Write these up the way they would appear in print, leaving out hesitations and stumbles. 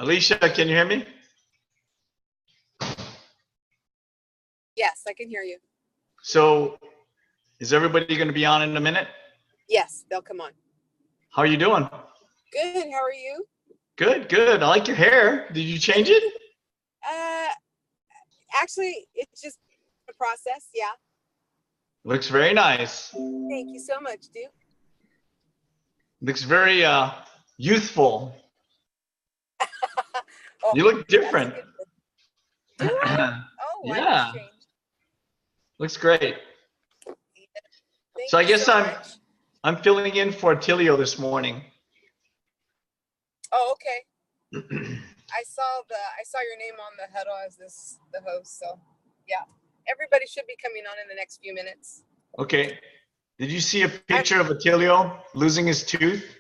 Alicia, can you hear me? Yes, I can hear you. So is everybody going to be on in a minute? Yes, they'll come on. How are you doing? Good. How are you? Good, good. I like your hair. Did you change it? Actually, it's just a process. Yeah. Looks very nice. Thank you so much, Duke. Looks very youthful. Oh, You look different. Do I? Oh, Yeah. I just changed. Looks great. Thank So I you guess so much. I'm filling in for Tilio this morning. Oh, okay. I saw your name on the huddle as the host. So yeah, everybody should be coming on in the next few minutes. Okay. Did you see a picture of Attilio losing his tooth?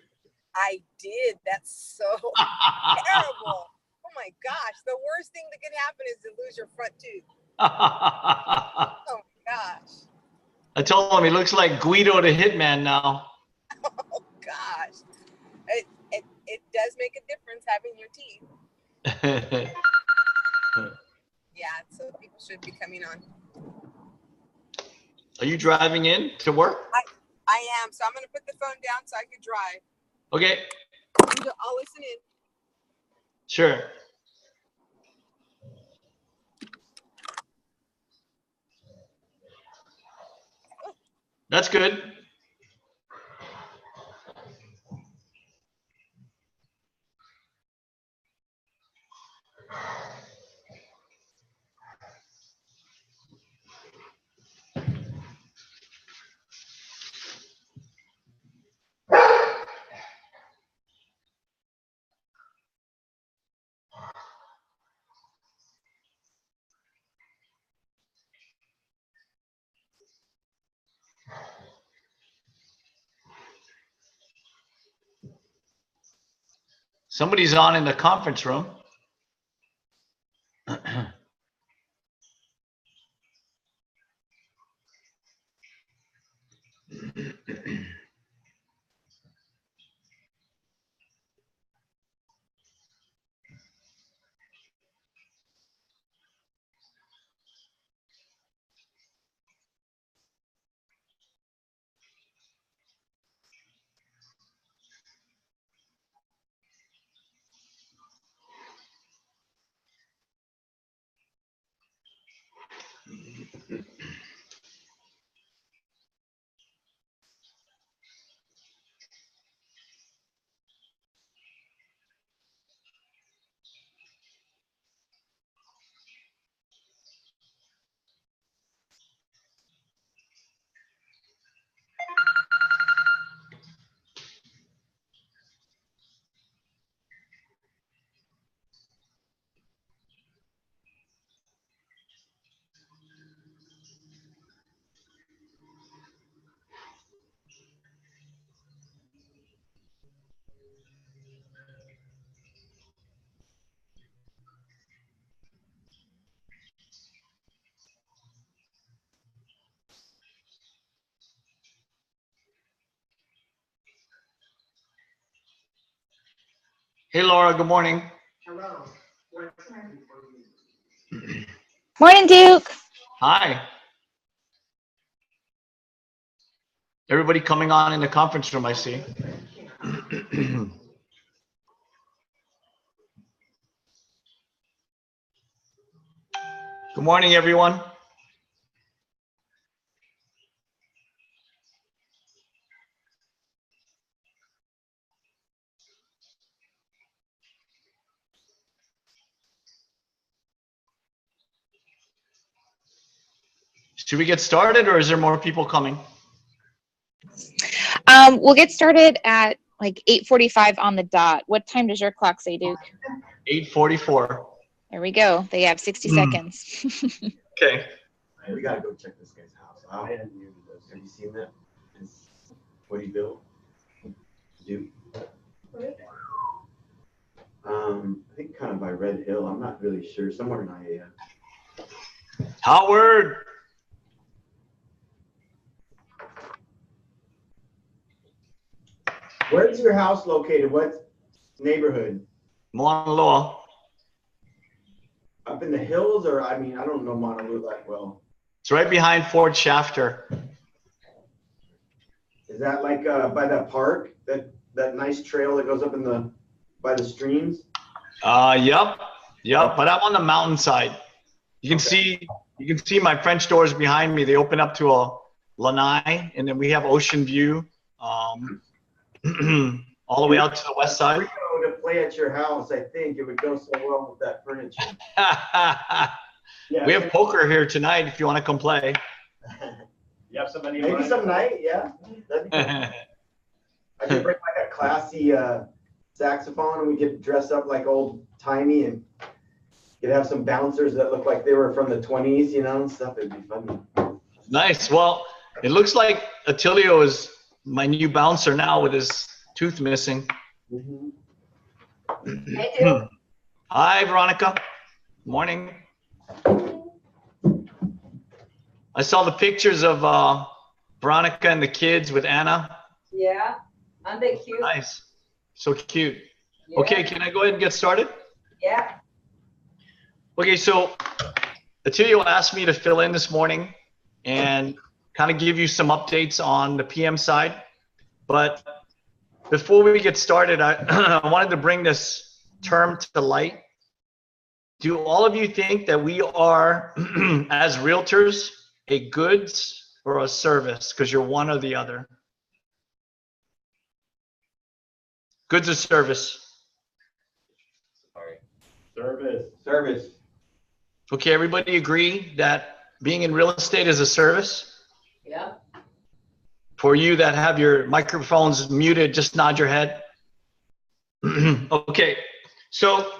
I did. That's so terrible. Oh my gosh. The worst thing that can happen is to lose your front tooth. Oh my gosh. I told him he looks like Guido the Hitman now. Oh gosh. It does make a difference having your teeth. Yeah, so people should be coming on. Are you driving in to work? I am. So I'm going to put the phone down so I can drive. Okay. I'll listen in. Sure. That's good. Somebody's on in the conference room. Hey, Laura, good morning. Hello. Morning, Duke. Hi. Everybody coming on in the conference room, I see. Good morning, everyone. Should we get started, or is there more people coming? We'll get started at like 8:45 on the dot. What time does your clock say, Duke? 8:44. There we go. They have 60 seconds. Okay. We gotta go check this guy's house. I hadn't used those. Have you seen that? What he built? Dude. I think kind of by Red Hill. I'm not really sure. Somewhere in Ia. Howard. Where's your house located? What neighborhood? Mauna Loa. Up in the hills, or I mean, I don't know Mauna Loa that well. It's right behind Fort Shafter. Is that like by that park, that nice trail that goes up in the by the streams? Yep. But I'm on the mountainside. You can see my French doors behind me. They open up to a lanai, and then we have ocean view all the way out to the west side. If we go to play at your house, I think it would go so well with that furniture. Yeah, We have poker here tonight if you want to come play. You have somebody. maybe some night, yeah. That'd be cool. I could bring like a classy saxophone, and we get dressed up like old timey, and could have some bouncers that look like they were from the 20s, you know, and stuff. It'd be fun. Nice. Well, it looks like Attilio is my new bouncer now with his tooth missing. Hey, dude. Hi, Veronica. Morning. I saw the pictures of Veronica and the kids with Anna. Yeah, aren't they cute? Nice. So cute. Yeah. Okay, can I go ahead and get started? Yeah. Okay, so Attilio asked me to fill in this morning and kind of give you some updates on the PM side. But before we get started, I wanted to bring this term to light. Do all of you think that we are, as realtors, a goods or a service? Because you're one or the other. Goods or service? Service. Okay, everybody agree that being in real estate is a service? Yeah. For you that have your microphones muted, just nod your head. Okay, so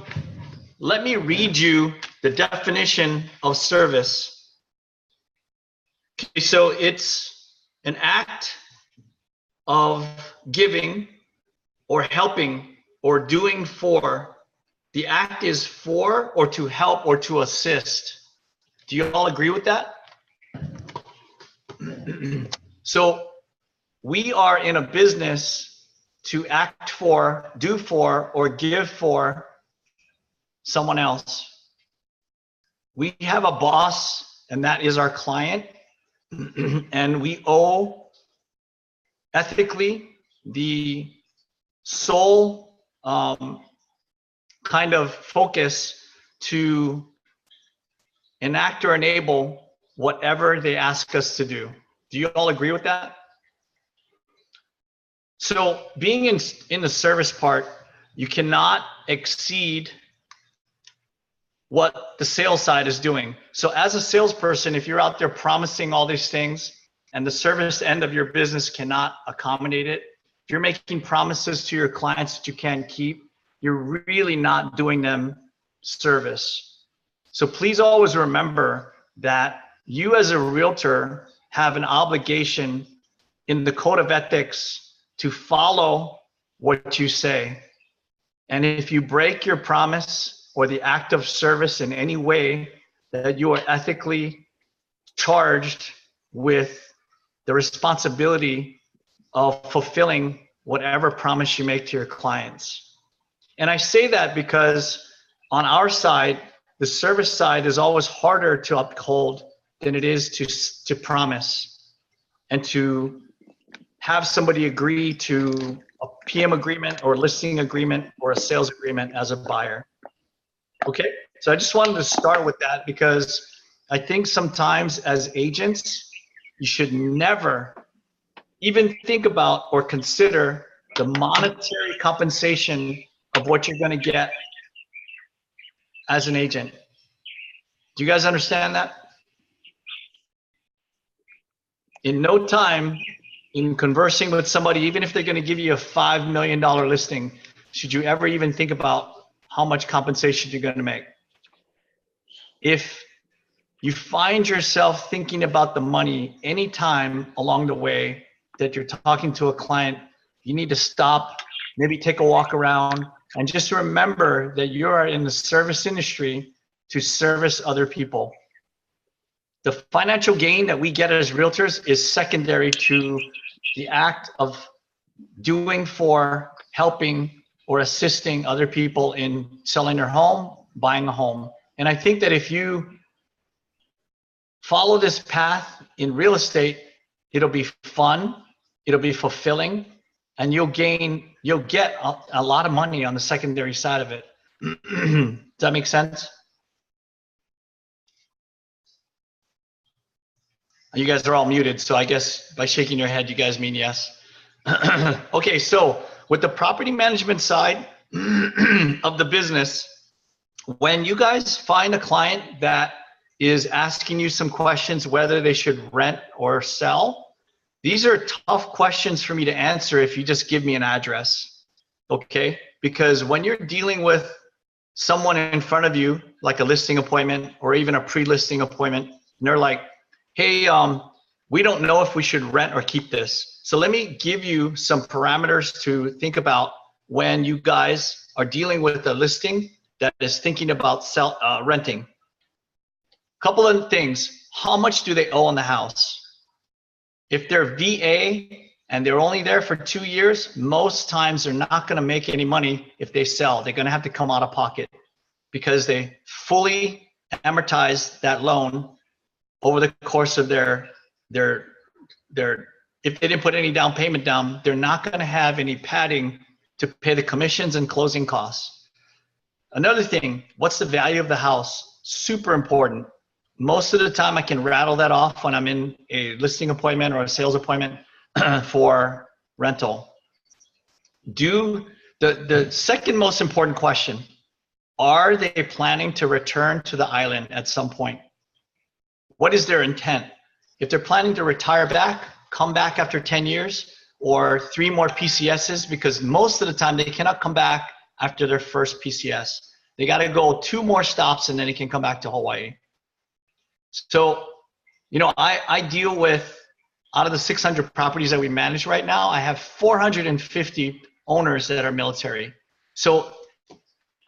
let me read you the definition of service. Okay, so it's an act of giving or helping or doing for. The act is for or to help or to assist. Do you all agree with that? So we are in a business to act for, do for, or give for someone else. We have a boss, and that is our client, and we owe ethically the sole kind of focus to enact or enable whatever they ask us to do. Do you all agree with that? So being in the service part, you cannot exceed what the sales side is doing. So as a salesperson, if you're out there promising all these things and the service end of your business cannot accommodate it, if you're making promises to your clients that you can't keep, you're really not doing them service. So please always remember that you as a realtor have an obligation in the code of ethics to follow what you say. And if you break your promise or the act of service in any way, that you are ethically charged with the responsibility of fulfilling whatever promise you make to your clients. And I say that because on our side, the service side is always harder to uphold than it is to promise and to have somebody agree to a PM agreement or listing agreement or a sales agreement as a buyer. Okay, so I just wanted to start with that because I think sometimes as agents, you should never even think about or consider the monetary compensation of what you're going to get as an agent. Do you guys understand that? In no time, in conversing with somebody, even if they're going to give you a $5 million listing, should you ever even think about how much compensation you're going to make? If you find yourself thinking about the money anytime along the way that you're talking to a client, you need to stop, maybe take a walk around, and just remember that you are in the service industry to service other people. The financial gain that we get as realtors is secondary to the act of doing for, helping, or assisting other people in selling their home, buying a home. And I think that if you follow this path in real estate, it'll be fun, it'll be fulfilling, and you'll get a lot of money on the secondary side of it. Does that make sense? You guys are all muted, so I guess by shaking your head, you guys mean yes. Okay, so with the property management side of the business, when you guys find a client that is asking you some questions whether they should rent or sell, these are tough questions for me to answer if you just give me an address, okay? Because when you're dealing with someone in front of you, like a listing appointment or even a pre-listing appointment, and they're like, hey, we don't know if we should rent or keep this. So let me give you some parameters to think about when you guys are dealing with a listing that is thinking about renting. Couple of things. How much do they owe on the house? If they're VA and they're only there for 2 years, most times they're not going to make any money if they sell. They're going to have to come out of pocket because they fully amortize that loan over the course of their if they didn't put any down payment down, they're not going to have any padding to pay the commissions and closing costs. Another thing, what's the value of the house? Super important. Most of the time I can rattle that off when I'm in a listing appointment or a sales appointment for rental. The second most important question, are they planning to return to the island at some point? What is their intent? If they're planning to retire back, come back after 10 years, or 3 more PCSs, because most of the time they cannot come back after their first PCS. They got to go 2 more stops and then they can come back to Hawaii. So, you know, I deal with, out of the 600 properties that we manage right now, I have 450 owners that are military. So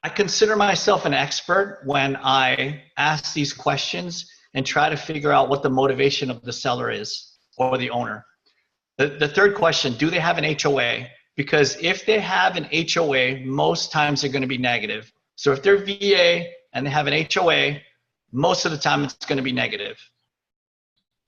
I consider myself an expert when I ask these questions and try to figure out what the motivation of the seller is or the owner. The third question, do they have an HOA? Because if they have an HOA, most times they're going to be negative. So if they're VA and they have an HOA, most of the time it's going to be negative.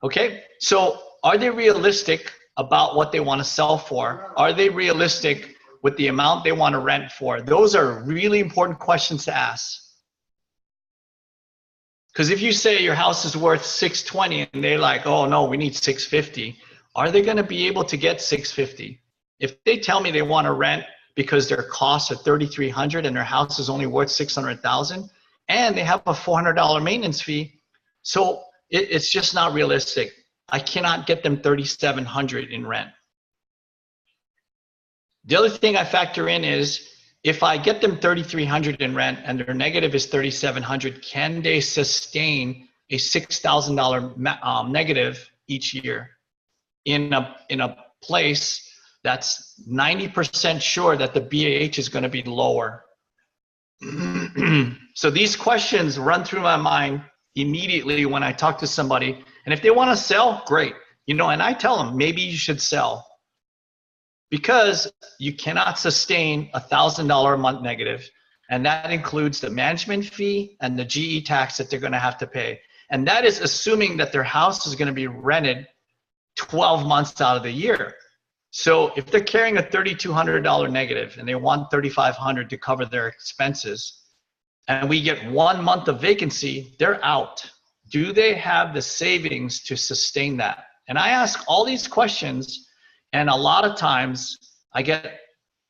Okay, so are they realistic about what they want to sell for? Are they realistic with the amount they want to rent for? Those are really important questions to ask. Because if you say your house is worth $620 and they're like, oh no, we need $650, are they going to be able to get $650? If they tell me they want to rent because their costs are $3,300 and their house is only worth $600,000 and they have a $400 maintenance fee, so it's just not realistic. I cannot get them $3,700 in rent. The other thing I factor in is, if I get them $3,300 in rent and their negative is $3,700, can they sustain a $6,000 negative each year in a place that's 90% sure that the BAH is going to be lower? So these questions run through my mind immediately when I talk to somebody. And if they want to sell, great. You know, and I tell them, maybe you should sell. Because you cannot sustain $1,000 a month negative. And that includes the management fee and the GE tax that they're going to have to pay. And that is assuming that their house is going to be rented 12 months out of the year. So if they're carrying a $3,200 negative and they want $3,500 to cover their expenses, and we get 1 month of vacancy, they're out. Do they have the savings to sustain that? And I ask all these questions. And a lot of times I get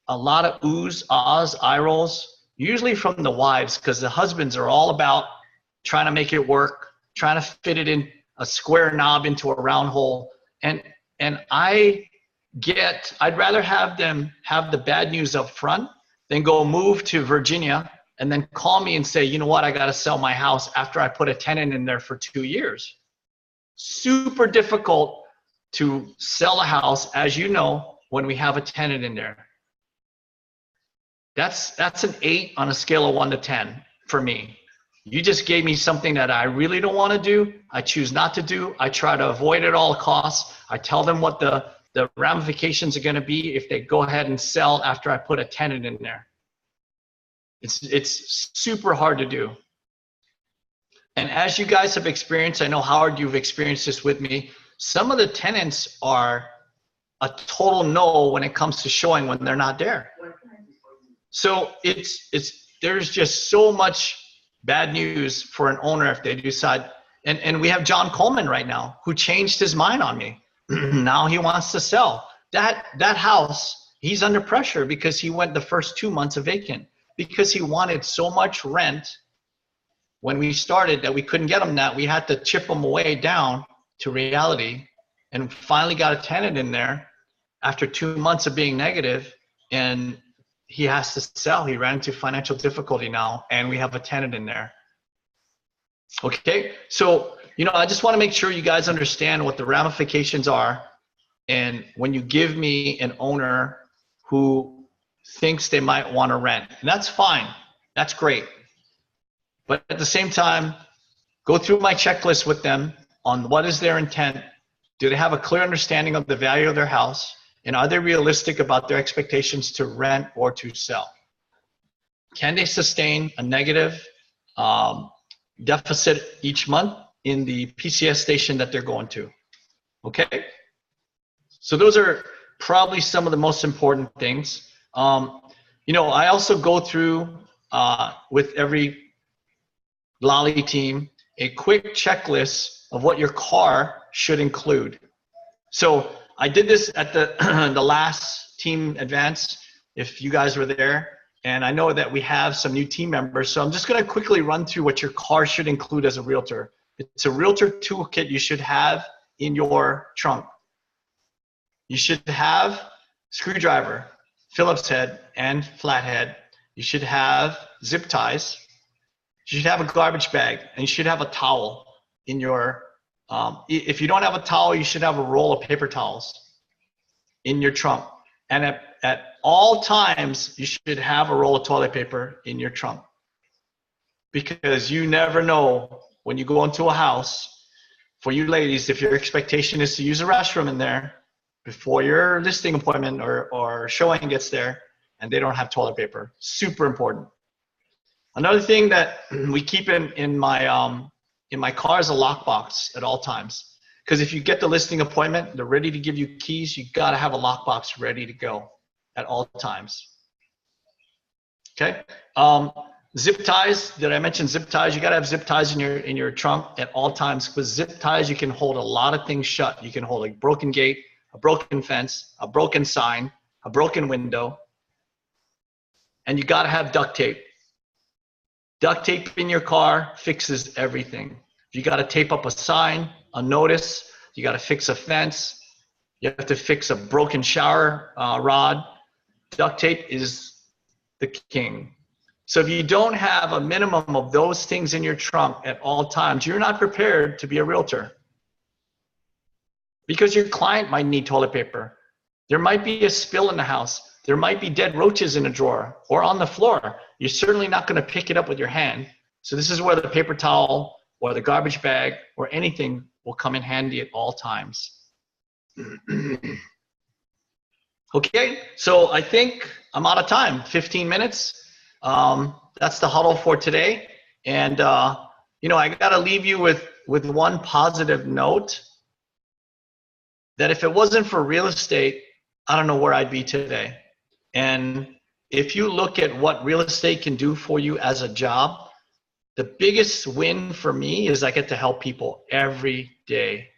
a lot of oohs, ahs, eye rolls, usually from the wives, because the husbands are all about trying to make it work, trying to fit it in a square knob into a round hole. And I'd rather have them have the bad news up front than go move to Virginia and then call me and say, you know what, I got to sell my house after I put a tenant in there for 2 years. Super difficult to sell a house, as you know, when we have a tenant in there. That's an 8 on a scale of 1 to 10 for me. You just gave me something that I really don't want to do. I choose not to do. I try to avoid at all costs. I tell them what the ramifications are going to be if they go ahead and sell after I put a tenant in there. It's super hard to do. And as you guys have experienced, I know Howard, you've experienced this with me. Some of the tenants are a total no when it comes to showing when they're not there. So there's just so much bad news for an owner if they decide. And we have John Coleman right now who changed his mind on me. Now he wants to sell that house. He's under pressure because he went the first 2 months of vacant because he wanted so much rent when we started that we couldn't get him that. We had to chip him away down to reality, and finally got a tenant in there after 2 months of being negative, and he has to sell. He ran into financial difficulty now, and we have a tenant in there. Okay, so I just want to make sure you guys understand what the ramifications are. And when you give me an owner who thinks they might want to rent, and that's fine, that's great. But at the same time, go through my checklist with them on what is their intent. Do they have a clear understanding of the value of their house? And are they realistic about their expectations to rent or to sell? Can they sustain a negative deficit each month in the PCS station that they're going to? Okay? So those are probably some of the most important things. I also go through with every Lolly team a quick checklist of what your car should include. So I did this at the the last team advance, if you guys were there, and I know that we have some new team members, so I'm just going to quickly run through what your car should include as a realtor. It's a realtor toolkit you should have in your trunk. You should have screwdriver, Phillips head, and flathead. You should have zip ties. You should have a garbage bag, and you should have a towel in your, if you don't have a towel, you should have a roll of paper towels in your trunk. And at all times, you should have a roll of toilet paper in your trunk. Because you never know when you go into a house, for you ladies, if your expectation is to use a restroom in there before your listing appointment or showing gets there, and they don't have toilet paper. Super important. Another thing that we keep in my car is a lockbox at all times. Because if you get the listing appointment, they're ready to give you keys, you gotta have a lockbox ready to go at all times. Okay. Zip ties, did I mention zip ties? You gotta have zip ties in your trunk at all times. With zip ties, you can hold a lot of things shut. You can hold a broken gate, a broken fence, a broken sign, a broken window, and you gotta have duct tape. Duct tape in your car fixes everything. You got to tape up a sign, a notice. You got to fix a fence. You have to fix a broken shower rod. Duct tape is the king. So if you don't have a minimum of those things in your trunk at all times, you're not prepared to be a realtor. Because your client might need toilet paper. There might be a spill in the house. There might be dead roaches in a drawer or on the floor. You're certainly not going to pick it up with your hand. So this is where the paper towel or the garbage bag or anything will come in handy at all times. Okay, so I think I'm out of time, 15 minutes. That's the huddle for today. And, I got to leave you with one positive note that if it wasn't for real estate, I don't know where I'd be today. And if you look at what real estate can do for you as a job, the biggest win for me is I get to help people every day.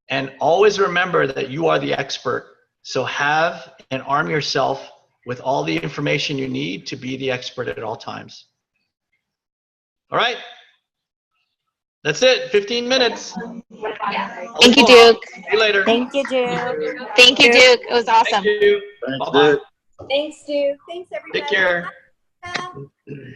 And always remember that you are the expert. So have and arm yourself with all the information you need to be the expert at all times. All right. That's it. 15 minutes. Thank you, Duke. See you later. Thank you, Duke. Thank you, Duke. It was awesome. Thank you. Thanks, Bye-bye. Duke. Thanks, Stu. Thanks, everybody. Take care. Bye.